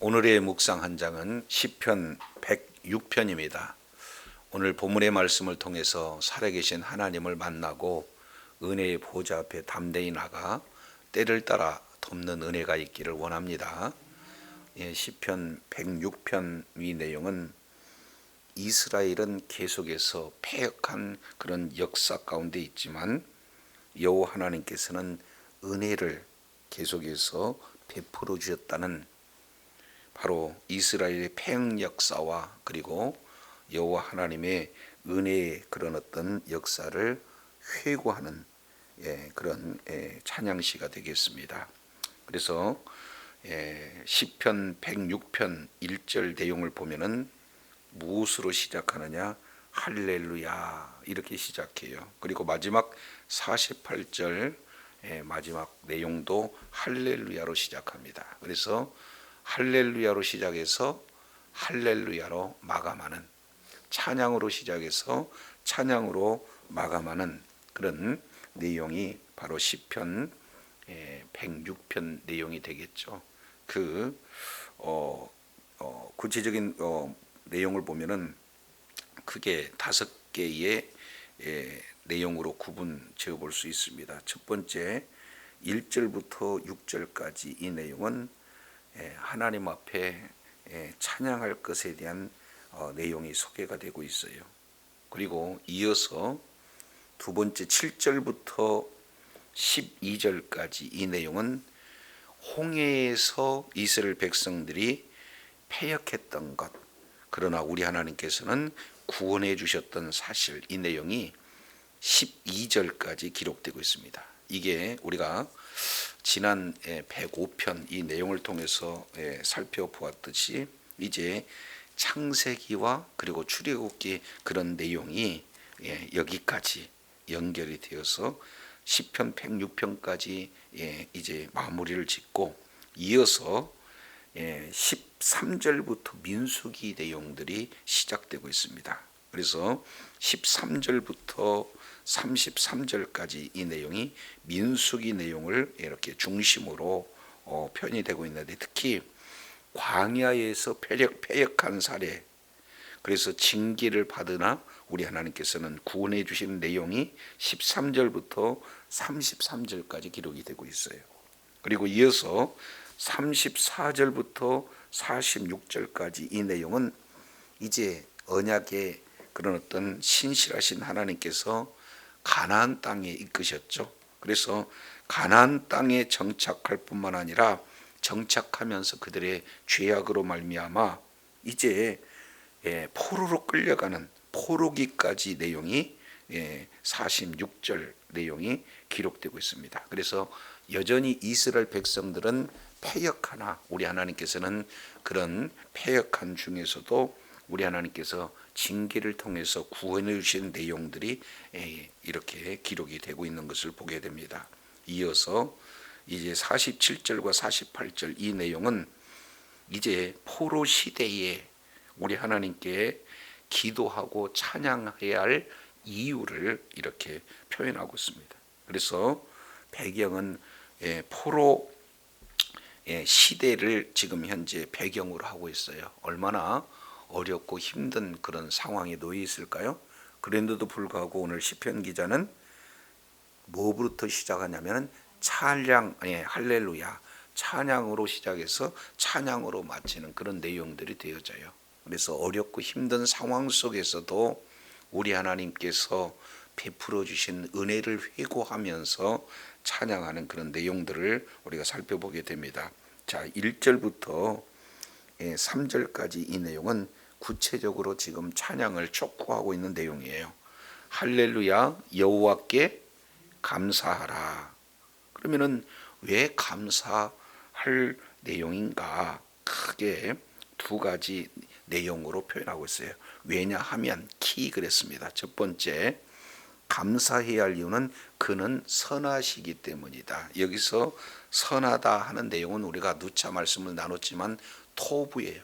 오늘의 묵상 한 장은 시편 106편입니다. 오늘 본문의 말씀을 통해서 살아계신 하나님을 만나고 은혜의 보좌 앞에 담대히 나가 때를 따라 돕는 은혜가 있기를 원합니다. 시편 106편 이 내용은 이스라엘은 계속해서 패역한 그런 역사 가운데 있지만 여호와 하나님께서는 은혜를 계속해서 베풀어 주셨다는, 바로 이스라엘의 패행 역사와 그리고 여호와 하나님의 은혜의 그런 어떤 역사를 회고하는 그런 찬양시가 되겠습니다. 그래서 시편 106편 1절 내용을 보면은 무엇으로 시작하느냐? 할렐루야 이렇게 시작해요. 그리고 마지막 48절 마지막 내용도 할렐루야로 시작합니다. 그래서 할렐루야로 시작해서 할렐루야로 마감하는, 찬양으로 시작해서 찬양으로 마감하는 그런 내용이 바로 시편 106편 내용이 되겠죠. 구체적인 내용을 보면은 크게 5개의 내용으로 구분 지어 볼 수 있습니다. 첫 번째 1절부터 6절까지 이 내용은 하나님 앞에 찬양할 것에 대한 내용이 소개가 되고 있어요. 그리고 이어서 두 번째 7절부터 12절까지 이 내용은 홍해에서 이스라엘 백성들이 패역했던 것, 그러나 우리 하나님께서는 구원해 주셨던 사실, 이 내용이 12절까지 기록되고 있습니다. 이게 우리가 지난 105편 이 내용을 통해서 살펴보았듯이 이제 창세기와 그리고 출애굽기 그런 내용이 여기까지 연결이 되어서 시편 106편까지 이제 마무리를 짓고, 이어서 13절부터 민수기 내용들이 시작되고 있습니다. 그래서 13절부터 33절까지 이 내용이 민수기 내용을 이렇게 중심으로 편이 되고 있는데, 특히 광야에서 패역한 사례, 그래서 징계를 받으나 우리 하나님께서는 구원해 주시는 내용이 13절부터 33절까지 기록이 되고 있어요. 그리고 이어서 34절부터 46절까지 이 내용은 이제 언약의 그런 어떤 신실하신 하나님께서 가나안 땅에 이끄셨죠. 그래서 가나안 땅에 정착할 뿐만 아니라 정착하면서 그들의 죄악으로 말미암아 이제 포로로 끌려가는 포로기까지 내용이 46절 내용이 기록되고 있습니다. 그래서 여전히 이스라엘 백성들은 패역하나 우리 하나님께서는 그런 패역한 중에서도 우리 하나님께서 징계를 통해서 구원해 주신 내용들이 이렇게 기록이 되고 있는 것을 보게 됩니다. 이어서 이제 47절과 48절 이 내용은 이제 포로 시대에 우리 하나님께 기도하고 찬양해야 할 이유를 이렇게 표현하고 있습니다. 그래서 배경은 포로 시대를 지금 현재 배경으로 하고 있어요. 얼마나 어렵고 힘든 그런 상황에 놓여 있을까요? 그런데도 불구하고 오늘 시편 기자는 뭐부터 시작하냐면 찬양, 할렐루야, 찬양으로 시작해서 찬양으로 마치는 그런 내용들이 되어져요. 그래서 어렵고 힘든 상황 속에서도 우리 하나님께서 베풀어 주신 은혜를 회고하면서 찬양하는 그런 내용들을 우리가 살펴보게 됩니다. 자, 1절부터 3절까지 이 내용은 구체적으로 지금 찬양을 촉구하고 있는 내용이에요. 할렐루야, 여호와께 감사하라. 그러면은 왜 감사할 내용인가? 크게 두 가지 내용으로 표현하고 있어요. 왜냐하면 그랬습니다. 첫 번째, 감사해야 할 이유는 그는 선하시기 때문이다. 여기서 선하다 하는 내용은 우리가 누차 말씀을 나눴지만 토부예요.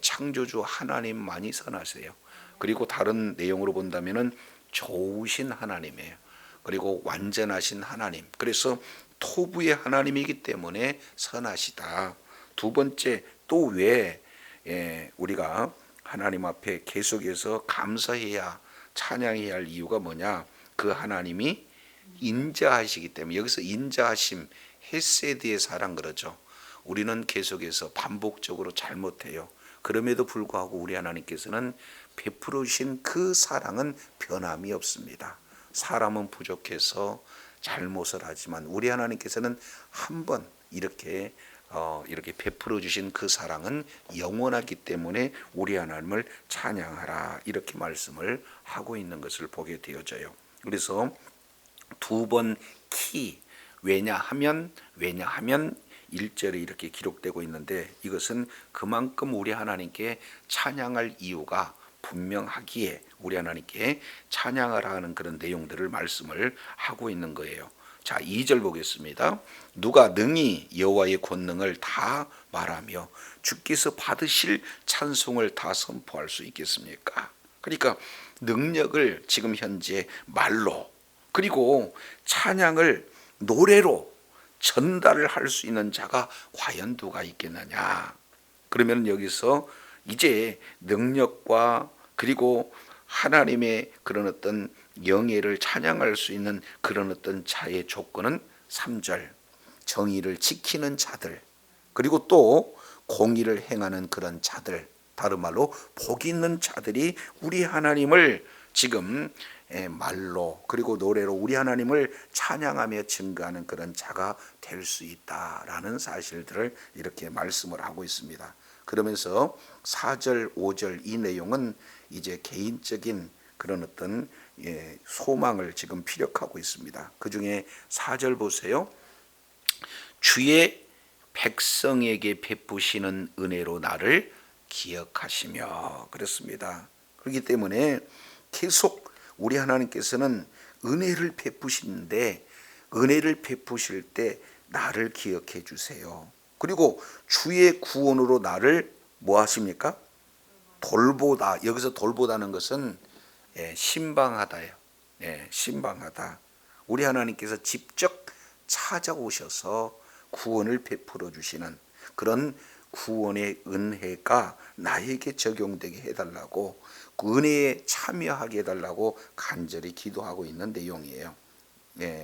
창조주 하나님만이 선하세요. 그리고 다른 내용으로 본다면은 좋으신 하나님이에요. 그리고 완전하신 하나님. 그래서 토부의 하나님이기 때문에 선하시다. 두 번째, 또 왜 우리가 하나님 앞에 계속해서 감사해야 찬양해야 할 이유가 뭐냐? 그 하나님이 인자하시기 때문에. 여기서 인자하심, 헤세드의 사랑 그러죠. 우리는 계속해서 반복적으로 잘못해요. 그럼에도 불구하고 우리 하나님께서는 베풀어 주신 그 사랑은 변함이 없습니다. 사람은 부족해서 잘못을 하지만 우리 하나님께서는 한 번 이렇게 베풀어 주신 그 사랑은 영원하기 때문에 우리 하나님을 찬양하라, 이렇게 말씀을 하고 있는 것을 보게 되어져요. 그래서 두 번 키, 왜냐하면 1절에 이렇게 기록되고 있는데, 이것은 그만큼 우리 하나님께 찬양할 이유가 분명하기에 우리 하나님께 찬양하라 하는 그런 내용들을 말씀을 하고 있는 거예요. 자, 2절 보겠습니다. 누가 능히 여호와의 권능을 다 말하며 주께서 받으실 찬송을 다 선포할 수 있겠습니까? 그러니까 능력을 지금 현재 말로, 그리고 찬양을 노래로 전달을 할 수 있는 자가 과연 누가 있겠느냐? 그러면 여기서 이제 능력과 그리고 하나님의 그런 어떤 영예를 찬양할 수 있는 그런 어떤 자의 조건은 3절, 정의를 지키는 자들, 그리고 또 공의를 행하는 그런 자들, 다른 말로 복 있는 자들이 우리 하나님을 지금 말로 그리고 노래로 우리 하나님을 찬양하며 증거하는 그런 자가 될 수 있다라는 사실들을 이렇게 말씀을 하고 있습니다. 그러면서 4절, 5절 이 내용은 이제 개인적인 그런 어떤 소망을 지금 피력하고 있습니다. 그 중에 4절 보세요. 주의 백성에게 베푸시는 은혜로 나를 기억하시며, 그렇습니다. 그렇기 때문에 계속 우리 하나님께서는 은혜를 베푸시는데, 은혜를 베푸실 때 나를 기억해 주세요. 그리고 주의 구원으로 나를 뭐 하십니까? 돌보다. 여기서 돌보다는 것은 신방하다예요. 신방하다. 우리 하나님께서 직접 찾아오셔서 구원을 베풀어 주시는 그런 구원의 은혜가 나에게 적용되게 해달라고, 그 은혜에 참여하게 해달라고 간절히 기도하고 있는 내용이에요.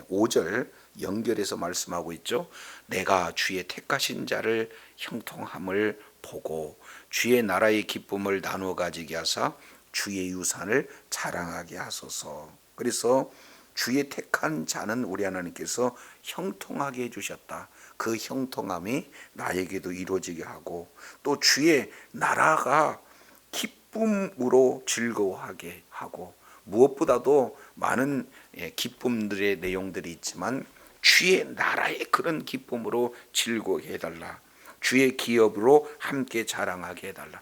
5절 연결해서 말씀하고 있죠. 내가 주의 택하신 자를 형통함을 보고 주의 나라의 기쁨을 나누어 가지게 하사 주의 유산을 자랑하게 하소서. 그래서 주의 택한 자는 우리 하나님께서 형통하게 해주셨다. 그 형통함이 나에게도 이루어지게 하고, 또 주의 나라가 기쁨으로 즐거워하게 하고, 무엇보다도 많은 기쁨들의 내용들이 있지만 주의 나라의 그런 기쁨으로 즐거워게 해달라. 주의 기업으로 함께 자랑하게 해달라.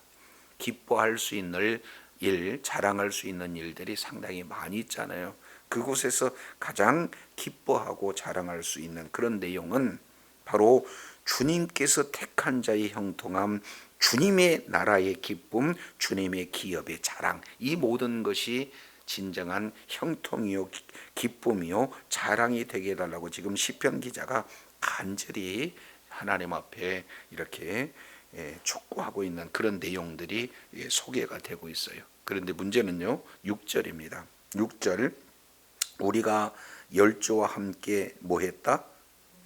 기뻐할 수 있는 일, 자랑할 수 있는 일들이 상당히 많이 있잖아요. 그곳에서 가장 기뻐하고 자랑할 수 있는 그런 내용은 바로 주님께서 택한 자의 형통함, 주님의 나라의 기쁨, 주님의 기업의 자랑, 이 모든 것이 진정한 형통이요 기쁨이요 자랑이 되게 해달라고 지금 시편 기자가 간절히 하나님 앞에 이렇게 촉구하고 있는 그런 내용들이 소개가 되고 있어요. 그런데 문제는요, 6절입니다. 6절, 우리가 열조와 함께 뭐 했다?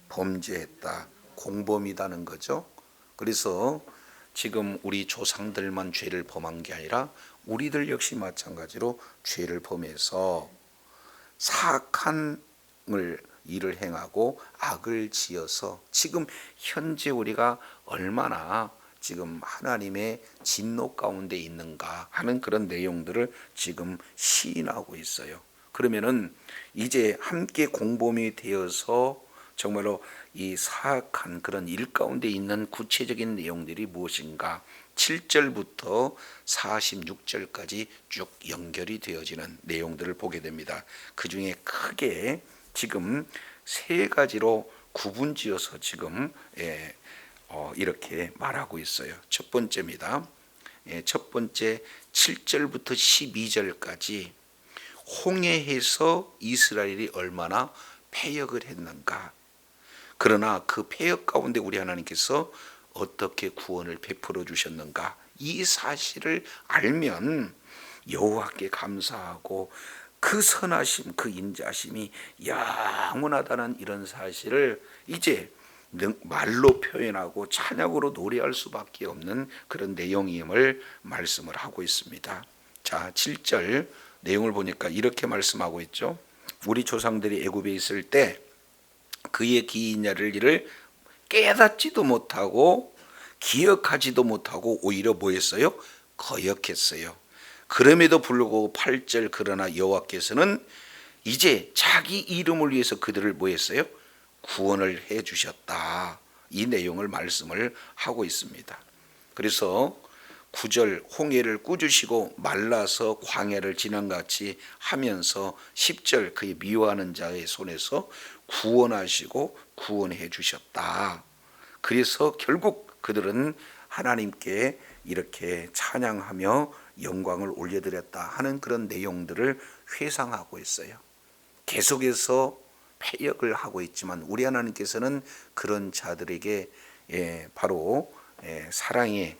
범죄했다. 공범이다는 거죠. 그래서 지금 우리 조상들만 죄를 범한 게 아니라 우리들 역시 마찬가지로 죄를 범해서 사악한 일을 행하고 악을 지어서 지금 현재 우리가 얼마나 지금 하나님의 진노 가운데 있는가 하는 그런 내용들을 지금 시인하고 있어요. 그러면은 이제 함께 공범이 되어서 정말로 이 사악한 그런 일 가운데 있는 구체적인 내용들이 무엇인가, 7절부터 46절까지 쭉 연결이 되어지는 내용들을 보게 됩니다. 그 중에 크게 지금 세 가지로 구분지어서 지금 이렇게 말하고 있어요. 첫 번째입니다. 첫 번째 7절부터 12절까지 홍해에서 이스라엘이 얼마나 패역을 했는가. 그러나 그 패역 가운데 우리 하나님께서 어떻게 구원을 베풀어 주셨는가, 이 사실을 알면 여호와께 감사하고 그 선하심, 그 인자심이 영원하다는 이런 사실을 이제 말로 표현하고 찬양으로 노래할 수밖에 없는 그런 내용임을 말씀을 하고 있습니다. 자, 7절 내용을 보니까 이렇게 말씀하고 있죠. 우리 조상들이 애굽에 있을 때 그의 기이한 일을 깨닫지도 못하고 기억하지도 못하고 오히려 뭐 했어요? 거역했어요. 그럼에도 불구하고 8절 그러나 여호와께서는 이제 자기 이름을 위해서 그들을 뭐 했어요? 구원을 해 주셨다. 이 내용을 말씀을 하고 있습니다. 그래서 9절 홍해를 꾸주시고 말라서 광야를 지난같이 하면서 10절 그의 미워하는 자의 손에서 구원하시고 구원해 주셨다. 그래서 결국 그들은 하나님께 이렇게 찬양하며 영광을 올려드렸다 하는 그런 내용들을 회상하고 있어요. 계속해서 패역을 하고 있지만 우리 하나님께서는 그런 자들에게 바로 사랑의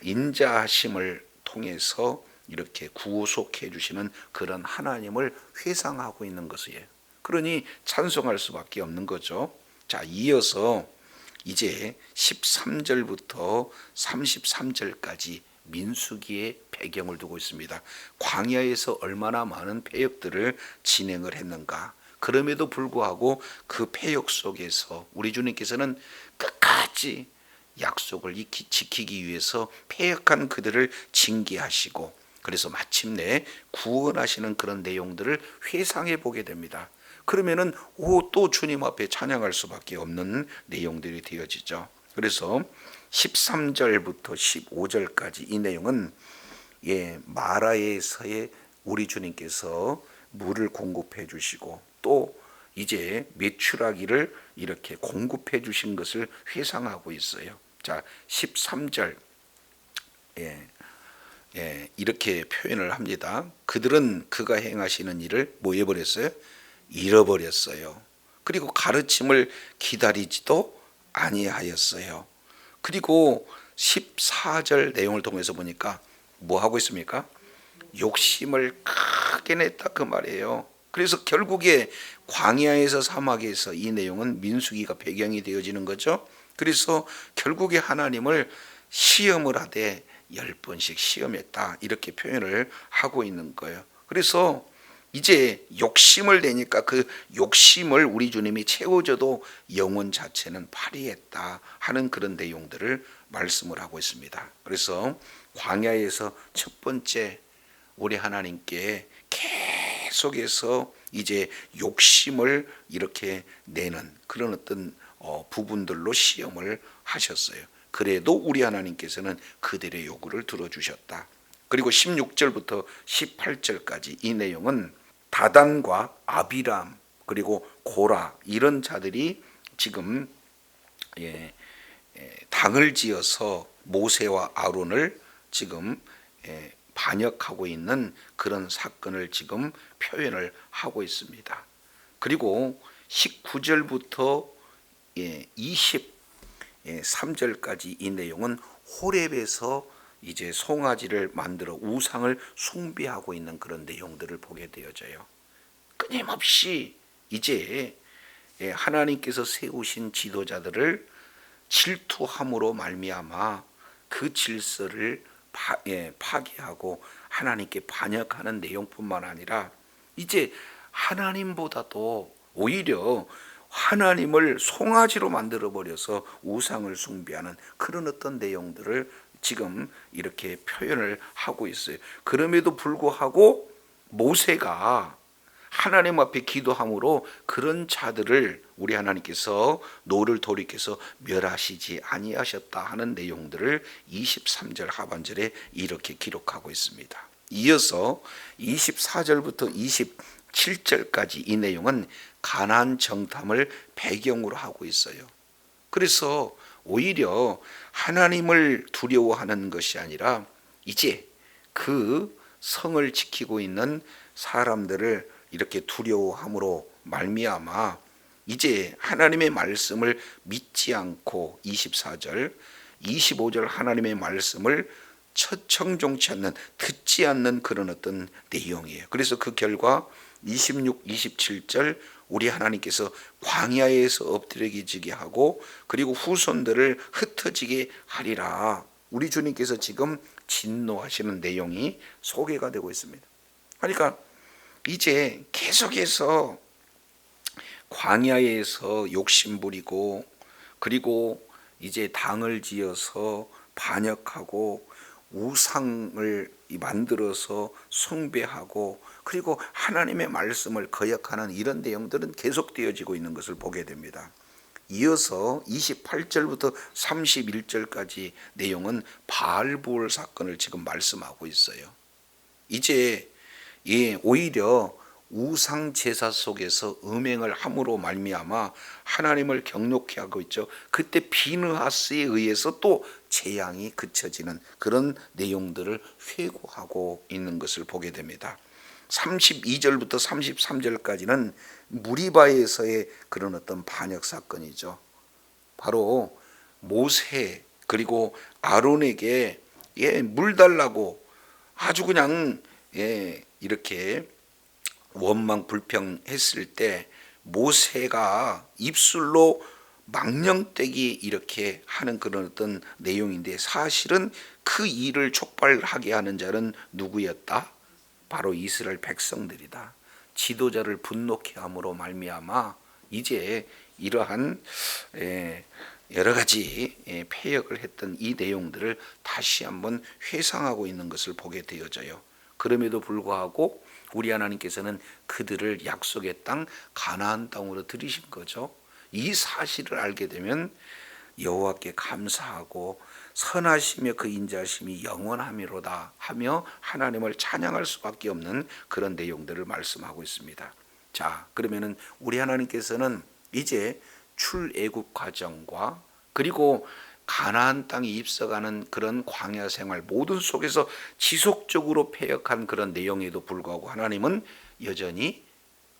인자하심을 통해서 이렇게 구속해 주시는 그런 하나님을 회상하고 있는 것이에요. 그러니 찬송할 수밖에 없는 거죠. 자, 이어서 이제 13절부터 33절까지 민수기의 배경을 두고 있습니다. 광야에서 얼마나 많은 패역들을 진행을 했는가. 그럼에도 불구하고 그 패역 속에서 우리 주님께서는 끝까지 약속을 지키기 위해서 패역한 그들을 징계하시고 그래서 마침내 구원하시는 그런 내용들을 회상해 보게 됩니다. 그러면은 또 주님 앞에 찬양할 수밖에 없는 내용들이 되어지죠. 그래서 13절부터 15절까지 이 내용은 마라에서의 우리 주님께서 물을 공급해 주시고 또 이제 메추라기를 이렇게 공급해 주신 것을 회상하고 있어요. 자, 13절 이렇게 표현을 합니다. 그들은 그가 행하시는 일을 뭐 해버렸어요? 잃어버렸어요. 그리고 가르침을 기다리지도 아니하였어요. 그리고 14절 내용을 통해서 보니까 뭐 하고 있습니까? 욕심을 크게 냈다 그 말이에요. 그래서 결국에 광야에서 사막에서 이 내용은 민수기가 배경이 되어지는 거죠. 그래서 결국에 하나님을 시험을 하되 10번씩 시험했다 이렇게 표현을 하고 있는 거예요. 그래서 이제 욕심을 내니까 그 욕심을 우리 주님이 채워줘도 영혼 자체는 파리했다 하는 그런 내용들을 말씀을 하고 있습니다. 그래서 광야에서 첫 번째 우리 하나님께 계속해서 이제 욕심을 이렇게 내는 그런 어떤 부분들로 시험을 하셨어요. 그래도 우리 하나님께서는 그들의 요구를 들어주셨다. 그리고 16절부터 18절까지 이 내용은 다단과 아비람 그리고 고라 이런 자들이 지금 당을 지어서 모세와 아론을 지금 반역하고 있는 그런 사건을 지금 표현을 하고 있습니다. 그리고 19절부터 23절까지 이 내용은 호렙에서 이제 송아지를 만들어 우상을 숭배하고 있는 그런 내용들을 보게 되어져요. 끊임없이 이제 하나님께서 세우신 지도자들을 질투함으로 말미암아 그 질서를 파괴하고 하나님께 반역하는 내용뿐만 아니라 이제 하나님보다도 오히려 하나님을 송아지로 만들어 버려서 우상을 숭배하는 그런 어떤 내용들을 지금 이렇게 표현을 하고 있어요. 그럼에도 불구하고 모세가 하나님 앞에 기도함으로 그런 자들을 우리 하나님께서 노를 돌이켜서 멸하시지 아니하셨다 하는 내용들을 23절 하반절에 이렇게 기록하고 있습니다. 이어서 24절부터 27절까지 이 내용은 가나안 정탐을 배경으로 하고 있어요. 그래서 오히려 하나님을 두려워하는 것이 아니라 이제 그 성을 지키고 있는 사람들을 이렇게 두려워함으로 말미암아 이제 하나님의 말씀을 믿지 않고 24절, 25절 하나님의 말씀을 청종치 않는, 듣지 않는 그런 어떤 내용이에요. 그래서 그 결과 26, 27절 우리 하나님께서 광야에서 엎드려지게 하고 그리고 후손들을 흩어지게 하리라. 우리 주님께서 지금 진노하시는 내용이 소개가 되고 있습니다. 그러니까 이제 계속해서 광야에서 욕심부리고 그리고 이제 당을 지어서 반역하고 우상을 만들어서 숭배하고 그리고 하나님의 말씀을 거역하는 이런 내용들은 계속되어지고 있는 것을 보게 됩니다. 이어서 28절부터 31절까지 내용은 바알부올 사건을 지금 말씀하고 있어요. 이제 오히려 우상 제사 속에서 음행을 함으로 말미암아 하나님을 경욕케 하고 있죠. 그때 비느하스에 의해서 또 재앙이 그쳐지는 그런 내용들을 회고하고 있는 것을 보게 됩니다. 32절부터 33절까지는 무리바에서의 그런 어떤 반역 사건이죠. 바로 모세 그리고 아론에게 물 달라고 아주 그냥 이렇게 원망 불평했을 때 모세가 입술로 망령되기 이렇게 하는 그런 어떤 내용인데 사실은 그 일을 촉발하게 하는 자는 누구였다? 바로 이스라엘 백성들이다. 지도자를 분노케 함으로 말미암아 이제 이러한 여러 가지 패역을 했던 이 내용들을 다시 한번 회상하고 있는 것을 보게 되어져요. 그럼에도 불구하고 우리 하나님께서는 그들을 약속의 땅 가나안 땅으로 들이신 거죠. 이 사실을 알게 되면 여호와께 감사하고 선하시며 그 인자하심이 영원하미로다 하며 하나님을 찬양할 수밖에 없는 그런 내용들을 말씀하고 있습니다. 자, 그러면은 우리 하나님께서는 이제 출애굽 과정과 그리고 가나안 땅에 입성하는 그런 광야 생활 모든 속에서 지속적으로 패역한 그런 내용에도 불구하고 하나님은 여전히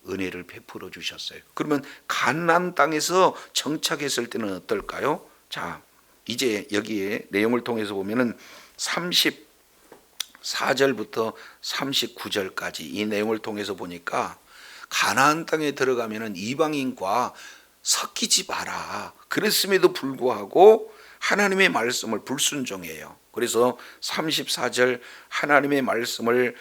은혜를 베풀어 주셨어요. 그러면 가나안 땅에서 정착했을 때는 어떨까요? 자, 이제 여기에 내용을 통해서 보면은 34절부터 39절까지 이 내용을 통해서 보니까 가나안 땅에 들어가면은 이방인과 섞이지 마라. 그랬음에도 불구하고 하나님의 말씀을 불순종해요. 그래서 34절 하나님의 말씀을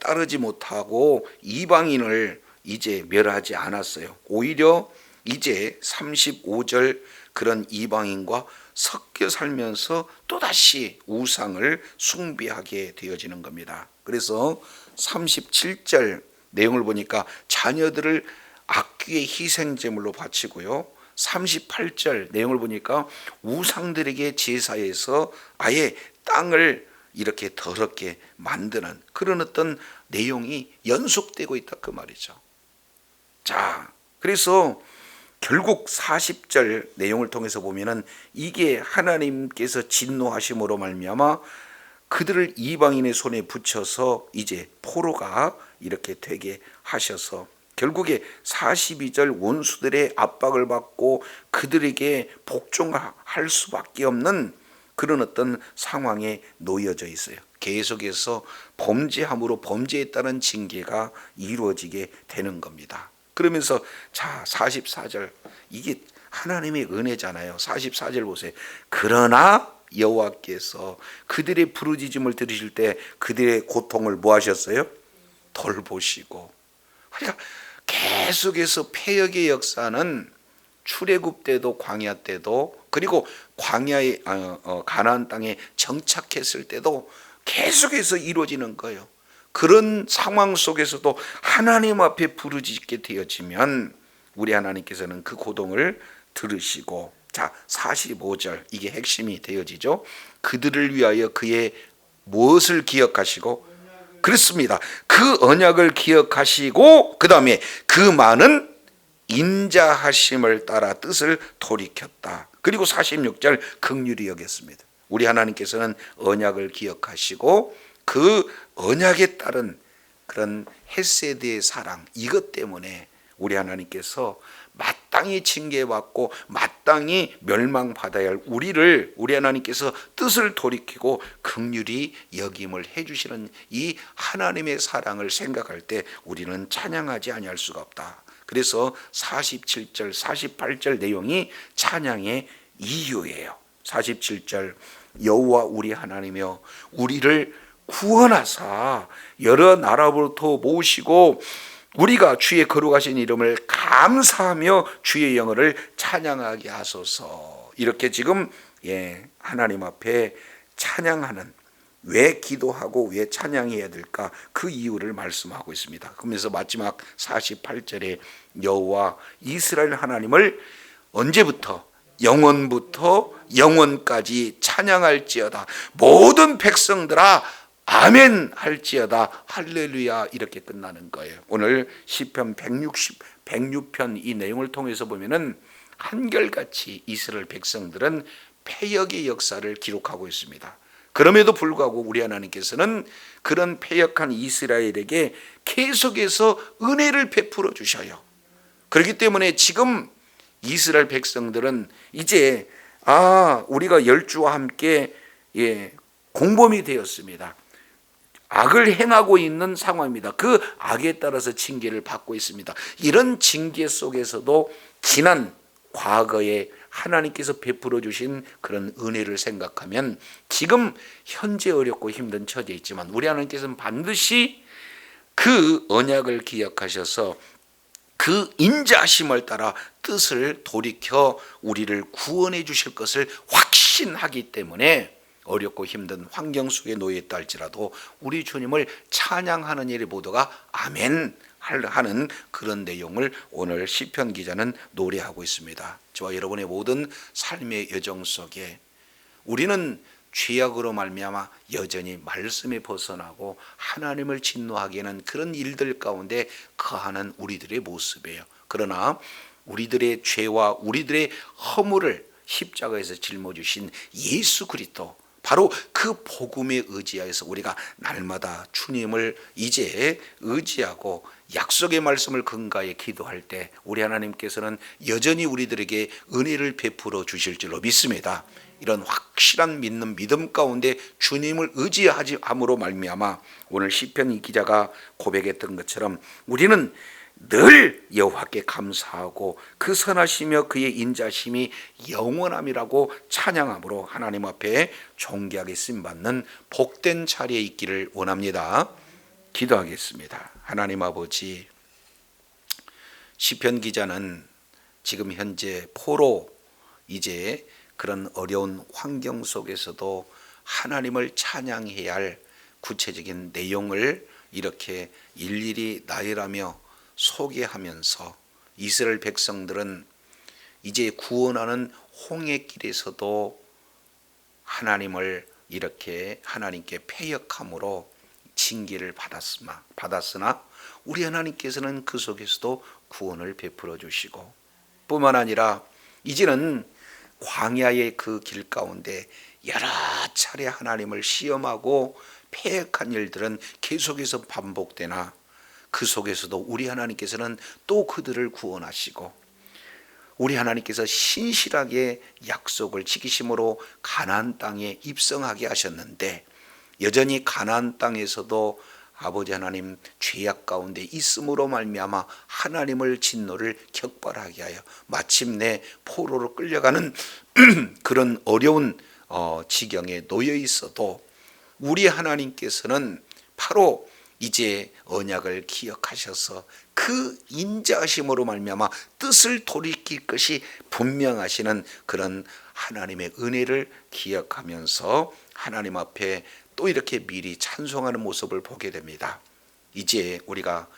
따르지 못하고 이방인을 이제 멸하지 않았어요. 오히려 이제 35절 그런 이방인과 섞여 살면서 또다시 우상을 숭배하게 되어지는 겁니다. 그래서 37절 내용을 보니까 자녀들을 악귀의 희생제물로 바치고요. 38절 내용을 보니까 우상들에게 제사해서 아예 땅을 이렇게 더럽게 만드는 그런 어떤 내용이 연속되고 있다 그 말이죠. 자, 그래서 결국 40절 내용을 통해서 보면은 이게 하나님께서 진노하심으로 말미암아 그들을 이방인의 손에 붙여서 이제 포로가 이렇게 되게 하셔서 결국에 42절 원수들의 압박을 받고 그들에게 복종할 수밖에 없는 그런 어떤 상황에 놓여져 있어요. 계속해서 범죄함으로 범죄에 따른 징계가 이루어지게 되는 겁니다. 그러면서 자 44절 이게 하나님의 은혜잖아요. 44절 보세요. 그러나 여호와께서 그들의 부르짖음을 들으실 때 그들의 고통을 뭐 하셨어요? 돌보시고. 그러니까 계속해서 패역의 역사는 출애굽 때도 광야 때도 그리고 광야의 가나안 땅에 정착했을 때도 계속해서 이루어지는 거예요. 그런 상황 속에서도 하나님 앞에 부르짖게 되어지면 우리 하나님께서는 그 고통을 들으시고 자 45절 이게 핵심이 되어지죠. 그들을 위하여 그의 무엇을 기억하시고 그렇습니다. 그 언약을 기억하시고 그 다음에 그 많은 인자하심을 따라 뜻을 돌이켰다. 그리고 46절 긍휼히 여겼습니다. 우리 하나님께서는 언약을 기억하시고 그 언약에 따른 그런 헤세드의 사랑 이것 때문에 우리 하나님께서 마땅히 징계받고 마땅히 멸망받아야 할 우리 하나님께서 뜻을 돌이키고 긍휼히 여김을 해주시는 이 하나님의 사랑을 생각할 때 우리는 찬양하지 아니할 수가 없다. 그래서 47절 48절 내용이 찬양의 이유예요. 47절 여호와 우리 하나님이여 우리를 구원하사 여러 나라로부터 모으시고 우리가 주의 거룩하신 이름을 감사하며 주의 영어를 찬양하게 하소서. 이렇게 지금 하나님 앞에 찬양하는, 왜 기도하고 왜 찬양해야 될까 그 이유를 말씀하고 있습니다. 그러면서 마지막 48절에 여호와 이스라엘 하나님을 언제부터? 영원부터 영원까지 찬양할지어다. 모든 백성들아 아멘 할지어다. 할렐루야. 이렇게 끝나는 거예요. 오늘 시편 106편 이 내용을 통해서 보면은 한결같이 이스라엘 백성들은 패역의 역사를 기록하고 있습니다. 그럼에도 불구하고 우리 하나님께서는 그런 패역한 이스라엘에게 계속해서 은혜를 베풀어 주셔요. 그렇기 때문에 지금 이스라엘 백성들은 이제 우리가 열주와 함께 공범이 되었습니다. 악을 행하고 있는 상황입니다. 그 악에 따라서 징계를 받고 있습니다. 이런 징계 속에서도 지난 과거에 하나님께서 베풀어 주신 그런 은혜를 생각하면 지금 현재 어렵고 힘든 처지에 있지만 우리 하나님께서는 반드시 그 언약을 기억하셔서 그 인자하심을 따라 뜻을 돌이켜 우리를 구원해 주실 것을 확신하기 때문에 어렵고 힘든 환경 속에 놓여 있다 할지라도 우리 주님을 찬양하는 일이 모두가 아멘 하는 그런 내용을 오늘 시편 기자는 노래하고 있습니다. 저와 여러분의 모든 삶의 여정 속에 우리는 죄악으로 말미암아 여전히 말씀에 벗어나고 하나님을 진노하게 하는 그런 일들 가운데 거하는 우리들의 모습이에요. 그러나 우리들의 죄와 우리들의 허물을 십자가에서 짊어지신 예수 그리스도, 바로 그 복음에 의지하여서 우리가 날마다 주님을 이제 의지하고 약속의 말씀을 근거하여 기도할 때 우리 하나님께서는 여전히 우리들에게 은혜를 베풀어 주실 줄로 믿습니다. 이런 확실한 믿는 믿음 가운데 주님을 의지함으로 말미암아 오늘 시편 기자가 고백했던 것처럼 우리는 늘 여호와께 감사하고 그 선하시며 그의 인자심이 영원함이라고 찬양함으로 하나님 앞에 존귀하게 쓰임받는 복된 자리에 있기를 원합니다. 기도하겠습니다. 하나님 아버지, 시편 기자는 지금 현재 포로 이제 그런 어려운 환경 속에서도 하나님을 찬양해야 할 구체적인 내용을 이렇게 일일이 나열하며 소개하면서 이스라엘 백성들은 이제 구원하는 홍해길에서도 하나님을 이렇게 하나님께 패역함으로 징계를 받았으나 우리 하나님께서는 그 속에서도 구원을 베풀어 주시고 뿐만 아니라 이제는 광야의 그 길 가운데 여러 차례 하나님을 시험하고 패역한 일들은 계속해서 반복되나 그 속에서도 우리 하나님께서는 또 그들을 구원하시고 우리 하나님께서 신실하게 약속을 지키심으로 가나안 땅에 입성하게 하셨는데 여전히 가나안 땅에서도 아버지 하나님 죄악 가운데 있음으로 말미암아 하나님을 진노를 격발하게 하여 마침내 포로로 끌려가는 그런 어려운 지경에 놓여 있어도 우리 하나님께서는 바로 이제 언약을 기억하셔서 그 인자하심으로 말미암아 뜻을 돌이킬 것이 분명하시는 그런 하나님의 은혜를 기억하면서 하나님 앞에 또 이렇게 미리 찬송하는 모습을 보게 됩니다. 이제 우리가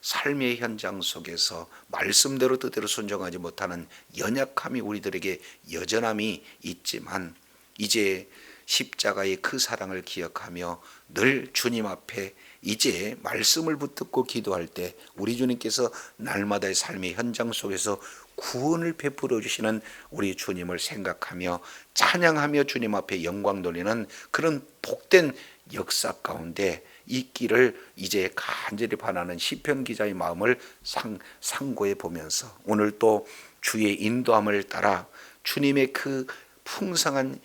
삶의 현장 속에서 말씀대로 뜻대로 순종하지 못하는 연약함이 우리들에게 여전함이 있지만 이제 십자가의 그 사랑을 기억하며 늘 주님 앞에 이제 말씀을 붙들고 기도할 때 우리 주님께서 날마다의 삶의 현장 속에서 구원을 베풀어 주시는 우리 주님을 생각하며 찬양하며 주님 앞에 영광 돌리는 그런 복된 역사 가운데 있기를 이제 간절히 바라는 시편 기자의 마음을 상고해 보면서 오늘 또 주의 인도함을 따라 주님의 그 풍성한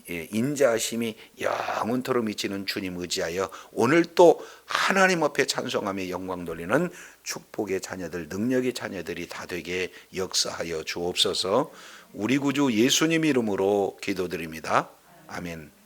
인자하심이 영원토록 미치는 주님 의지하여 오늘 또 하나님 앞에 찬송하며 영광 돌리는 축복의 자녀들, 능력의 자녀들이 다 되게 역사하여 주옵소서. 우리 구주 예수님 이름으로 기도드립니다. 아멘.